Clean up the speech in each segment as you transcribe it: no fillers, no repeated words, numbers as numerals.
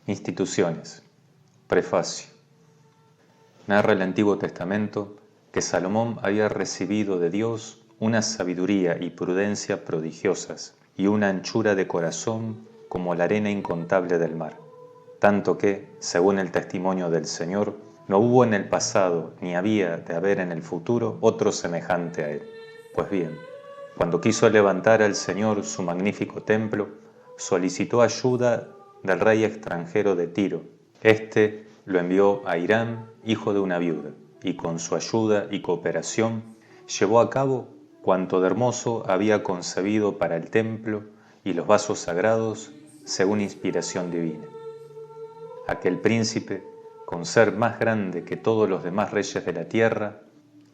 Instituciones. Prefacio. Narra el Antiguo Testamento que Salomón había recibido de Dios una sabiduría y prudencia prodigiosas y una anchura de corazón como la arena incontable del mar, tanto que, según el testimonio del Señor, no hubo en el pasado ni había de haber en el futuro otro semejante a él. Pues bien, cuando quiso levantar al Señor su magnífico templo, solicitó ayuda del rey extranjero de Tiro. Este lo envió a Hiram, hijo de una viuda, y con su ayuda y cooperación llevó a cabo cuanto de hermoso había concebido para el templo y los vasos sagrados según inspiración divina. Aquel príncipe, con ser más grande que todos los demás reyes de la tierra,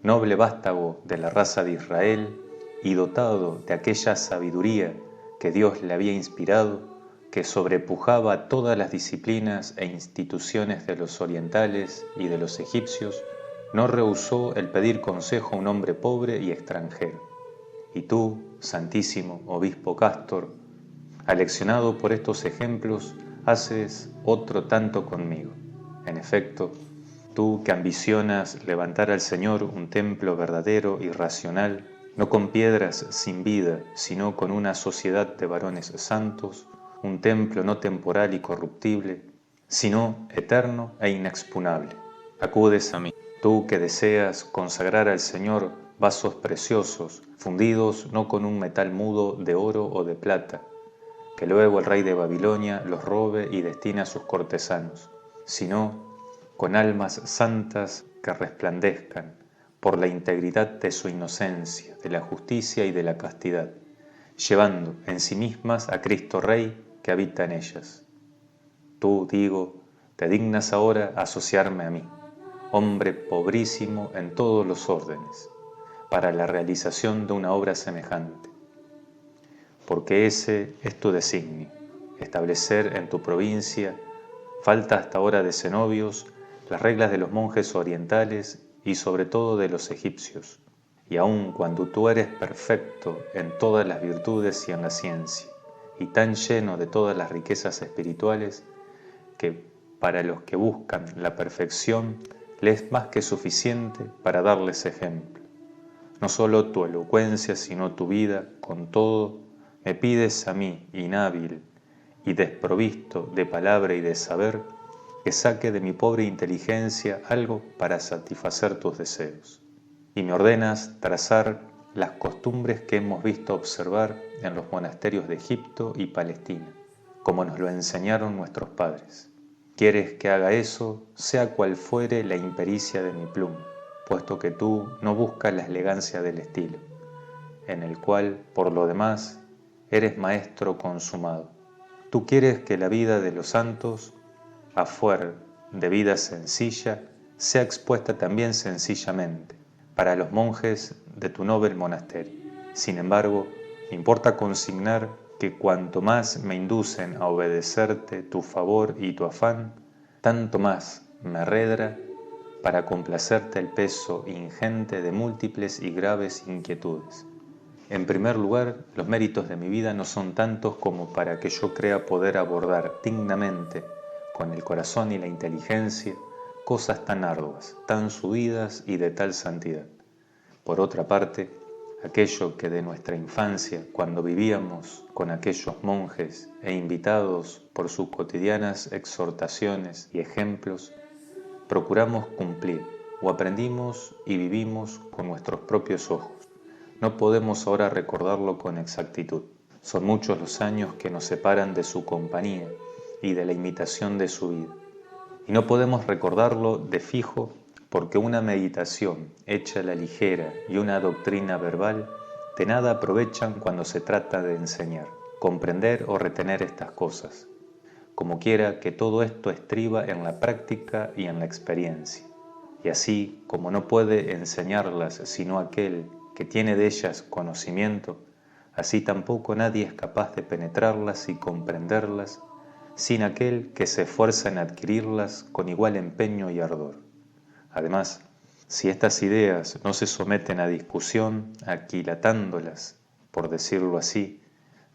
noble vástago de la raza de Israel y dotado de aquella sabiduría que Dios le había inspirado, que sobrepujaba todas las disciplinas e instituciones de los orientales y de los egipcios, no rehusó el pedir consejo a un hombre pobre y extranjero. Y tú, Santísimo Obispo Cástor, aleccionado por estos ejemplos, haces otro tanto conmigo. En efecto, tú que ambicionas levantar al Señor un templo verdadero y racional, no con piedras sin vida, sino con una sociedad de varones santos, un templo no temporal y corruptible, sino eterno e inexpugnable. Acudes a mí, tú que deseas consagrar al Señor vasos preciosos, fundidos no con un metal mudo de oro o de plata, que luego el rey de Babilonia los robe y destine a sus cortesanos, sino con almas santas que resplandezcan por la integridad de su inocencia, de la justicia y de la castidad, llevando en sí mismas a Cristo Rey que habita en ellas. Tú, digo, te dignas ahora asociarme a mí, hombre pobrísimo en todos los órdenes, para la realización de una obra semejante, porque ese es tu designio, establecer en tu provincia, falta hasta ahora de cenobios, las reglas de los monjes orientales y sobre todo de los egipcios, y aun cuando tú eres perfecto en todas las virtudes y en la ciencia, y tan lleno de todas las riquezas espirituales, que para los que buscan la perfección le es más que suficiente para darles ejemplo. No solo tu elocuencia, sino tu vida, con todo, me pides a mí, inhábil y desprovisto de palabra y de saber, que saque de mi pobre inteligencia algo para satisfacer tus deseos. Y me ordenas trazar las costumbres que hemos visto observar en los monasterios de Egipto y Palestina, como nos lo enseñaron nuestros padres. Quieres que haga eso, sea cual fuere la impericia de mi pluma, puesto que tú no buscas la elegancia del estilo, en el cual, por lo demás, eres maestro consumado. Tú quieres que la vida de los santos, a fuer de vida sencilla, sea expuesta también sencillamente para los monjes de tu noble monasterio. Sin embargo, me importa consignar que cuanto más me inducen a obedecerte tu favor y tu afán, tanto más me arredra para complacerte el peso ingente de múltiples y graves inquietudes. En primer lugar, los méritos de mi vida no son tantos como para que yo crea poder abordar dignamente, con el corazón y la inteligencia, cosas tan arduas, tan subidas y de tal santidad. Por otra parte, aquello que de nuestra infancia, cuando vivíamos con aquellos monjes e invitados por sus cotidianas exhortaciones y ejemplos, procuramos cumplir o aprendimos y vivimos con nuestros propios ojos. No podemos ahora recordarlo con exactitud. Son muchos los años que nos separan de su compañía y de la imitación de su vida. Y no podemos recordarlo de fijo porque una meditación hecha a la ligera y una doctrina verbal de nada aprovechan cuando se trata de enseñar, comprender o retener estas cosas, como quiera que todo esto estriba en la práctica y en la experiencia. Y así como no puede enseñarlas sino aquel que tiene de ellas conocimiento, así tampoco nadie es capaz de penetrarlas y comprenderlas sin aquel que se esfuerza en adquirirlas con igual empeño y ardor. Además, si estas ideas no se someten a discusión, aquilatándolas, por decirlo así,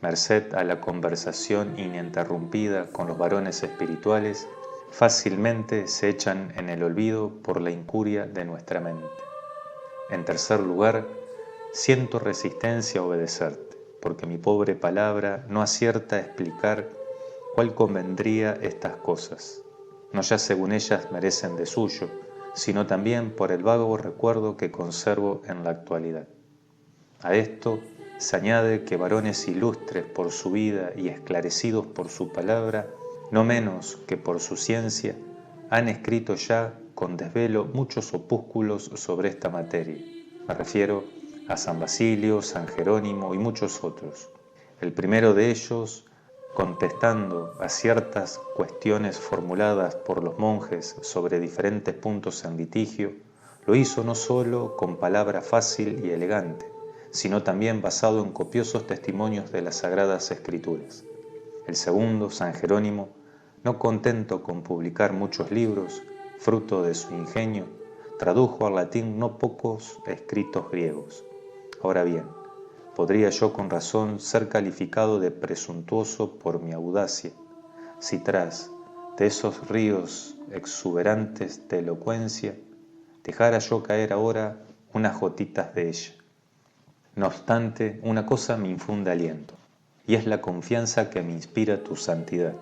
merced a la conversación ininterrumpida con los varones espirituales, fácilmente se echan en el olvido por la incuria de nuestra mente. En tercer lugar, siento resistencia a obedecerte, porque mi pobre palabra no acierta a explicar cuál convendría estas cosas, no ya según ellas merecen de suyo, sino también por el vago recuerdo que conservo en la actualidad. A esto se añade que varones ilustres por su vida y esclarecidos por su palabra, no menos que por su ciencia, han escrito ya con desvelo muchos opúsculos sobre esta materia. Me refiero a San Basilio, San Jerónimo y muchos otros. El primero de ellos, contestando a ciertas cuestiones formuladas por los monjes sobre diferentes puntos en litigio, lo hizo no solo con palabra fácil y elegante, sino también basado en copiosos testimonios de las Sagradas Escrituras. El segundo, San Jerónimo, no contento con publicar muchos libros, fruto de su ingenio, tradujo al latín no pocos escritos griegos. Ahora bien, podría yo con razón ser calificado de presuntuoso por mi audacia, si tras de esos ríos exuberantes de elocuencia dejara yo caer ahora unas gotitas de ella. No obstante, una cosa me infunde aliento, y es la confianza que me inspira tu santidad,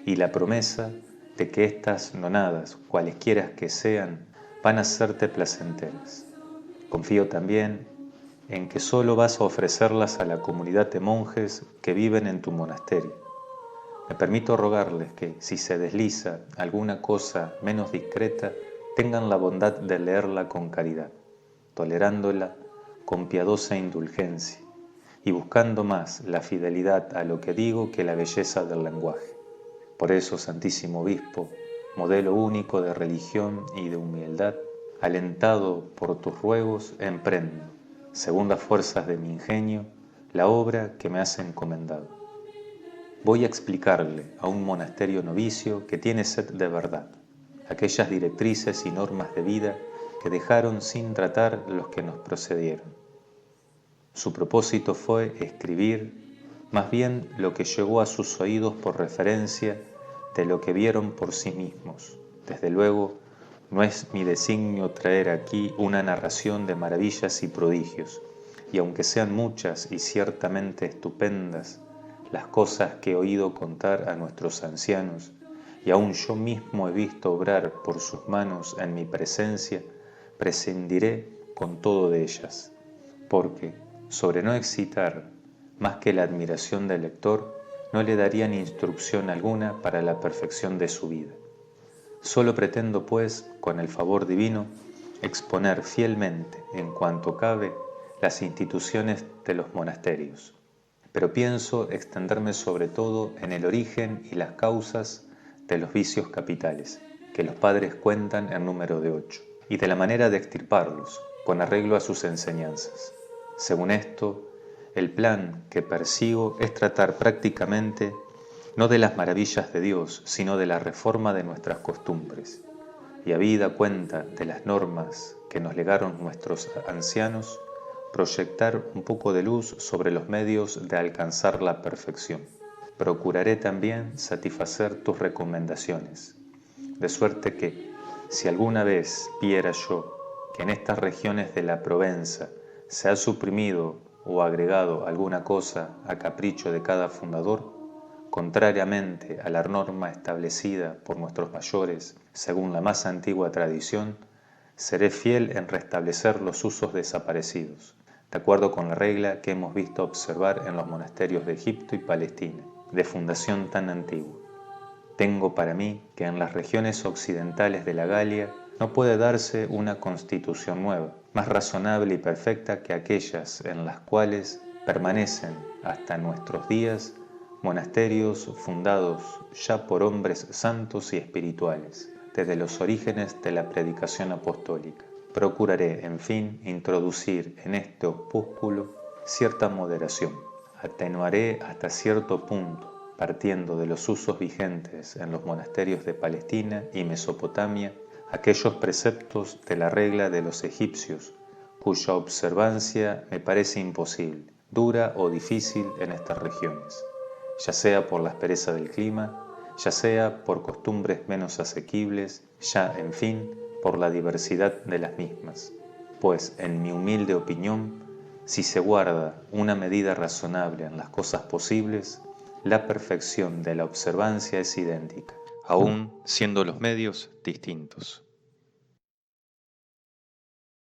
y la promesa de que estas nonadas, cualesquiera que sean, van a serte placenteras. Confío también en que solo vas a ofrecerlas a la comunidad de monjes que viven en tu monasterio. Me permito rogarles que, si se desliza alguna cosa menos discreta, tengan la bondad de leerla con caridad, tolerándola con piadosa indulgencia y buscando más la fidelidad a lo que digo que la belleza del lenguaje. Por eso, Santísimo Obispo, modelo único de religión y de humildad, alentado por tus ruegos, emprendo, según las fuerzas de mi ingenio, la obra que me has encomendado. Voy a explicarle a un monasterio novicio que tiene sed de verdad, aquellas directrices y normas de vida que dejaron sin tratar los que nos procedieron. Su propósito fue escribir más bien lo que llegó a sus oídos por referencia de lo que vieron por sí mismos. Desde luego, no es mi designio traer aquí una narración de maravillas y prodigios, y aunque sean muchas y ciertamente estupendas las cosas que he oído contar a nuestros ancianos, y aun yo mismo he visto obrar por sus manos en mi presencia, prescindiré con todo de ellas, porque, sobre no excitar más que la admiración del lector, no le darían instrucción alguna para la perfección de su vida. Solo pretendo, pues, con el favor divino, exponer fielmente, en cuanto cabe, las instituciones de los monasterios. Pero pienso extenderme sobre todo en el origen y las causas de los vicios capitales, que los padres cuentan en número de 8, y de la manera de extirparlos, con arreglo a sus enseñanzas. Según esto, el plan que persigo es tratar prácticamente no de las maravillas de Dios, sino de la reforma de nuestras costumbres, y habida cuenta de las normas que nos legaron nuestros ancianos, proyectar un poco de luz sobre los medios de alcanzar la perfección. Procuraré también satisfacer tus recomendaciones, de suerte que, si alguna vez viera yo que en estas regiones de la Provenza se ha suprimido o agregado alguna cosa a capricho de cada fundador, contrariamente a la norma establecida por nuestros mayores, según la más antigua tradición, seré fiel en restablecer los usos desaparecidos, de acuerdo con la regla que hemos visto observar en los monasterios de Egipto y Palestina, de fundación tan antigua. Tengo para mí que en las regiones occidentales de la Galia no puede darse una constitución nueva, más razonable y perfecta que aquellas en las cuales permanecen hasta nuestros días monasterios fundados ya por hombres santos y espirituales, desde los orígenes de la predicación apostólica. Procuraré, en fin, introducir en este opúsculo cierta moderación. Atenuaré hasta cierto punto, partiendo de los usos vigentes en los monasterios de Palestina y Mesopotamia, aquellos preceptos de la regla de los egipcios, cuya observancia me parece imposible, dura o difícil en estas regiones, ya sea por la aspereza del clima, ya sea por costumbres menos asequibles, ya, en fin, por la diversidad de las mismas. Pues, en mi humilde opinión, si se guarda una medida razonable en las cosas posibles, la perfección de la observancia es idéntica, aun siendo los medios distintos.